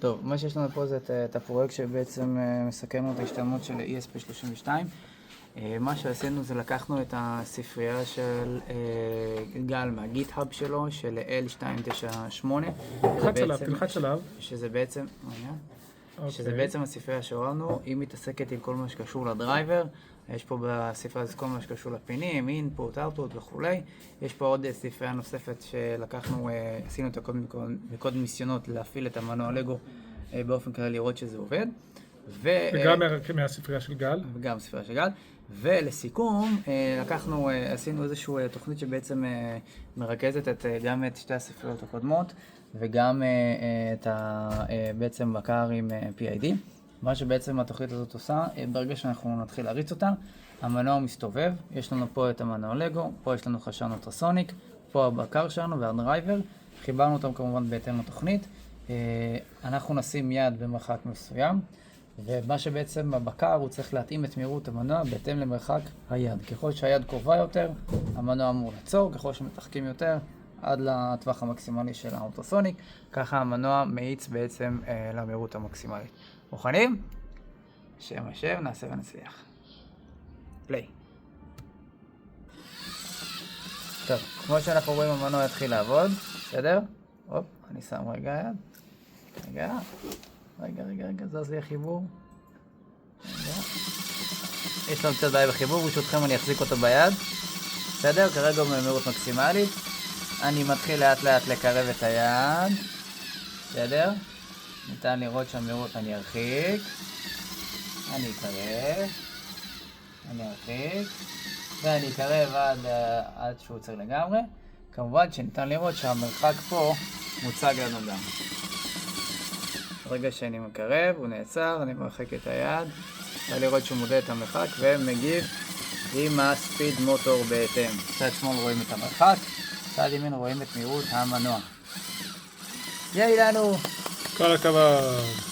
טוב, מה שיש לנו פה זה את הפרויקט שבעצם מסכם את ההשתלמות של ESP32. מה שעשינו זה לקחנו את הספרייה של גל מהגיט-האב שלו, של L298. תלחץ עליו. שזה בעצם, שזה בעצם הספרייה שהורדנו, היא מתעסקת עם כל מה שקשור לדרייבר. יש פה בספרייה הזאת כל מה שקשור לפינים, אינפוט, אאוטפוט וכולי. יש פה עוד ספרייה נוספת שלקחנו, עשינו את הקוד ניסיונות להפעיל את המנוע לגו באופן כלל לראות שזה עובד. וגם מהספרייה של גל. וגם הספרייה של גל. ולסיכום, עשינו איזושהי תוכנית שבעצם מרכזת גם את שתי הספריות הקודמות, וגם בעצם בקר עם PID. מה שבעצם התוכנית הזאת עושה, ברגע שאנחנו נתחיל להריץ אותה, המנוע מסתובב, יש לנו פה את המנוע לגו, פה יש לנו חשן אולטרסוניק, פה הבקר שלנו והדרייבר, חיברנו אותם כמובן בהתאם לתוכנית, אנחנו נשים יד במרחק מסוים, ומה שבעצם הבקר הוא צריך להתאים את מהירות המנוע בהתאם למרחק היד. ככל שהיד קרובה יותר, המנוע אמור לעצור, ככל שמתרחקים יותר, עד לטווח המקסימלי של האולטרסוניק, ככה המנוע מאיץ בעצם למהירות המקסימלית. מוכנים? שם השם, נעשה ונצליח. פליי. טוב, כמו שאנחנו רואים המנוע יתחיל לעבוד, בסדר? הופ, אני שם רגע יד. רגע, זז לי החיבור. יש לנו קצת בעיה בחיבור, ברשותכם אני אחזיק אותו ביד. בסדר? כרגע הוא במהירות מקסימלית. אני מתחיל לאט לאט לקרב את היד. בסדר? ניתן לראות שהמהירות אני ארחיק. אני ארחיק. ואני אקרב עד שהוא עוצר לגמרי. כמובן שניתן לראות שהמרחק פה מוצג לנו גם. ברגע שאני מקרב, הוא נעצר, אני מרחיק את היד. אפשר לראות שהוא מודד את המרחק ומגיב עם הספיד מוטור בהתאם. צד שמאל רואים את המרחק, צד ימין רואים את מהירות המנוע. יאי לנו! כל הכבוד!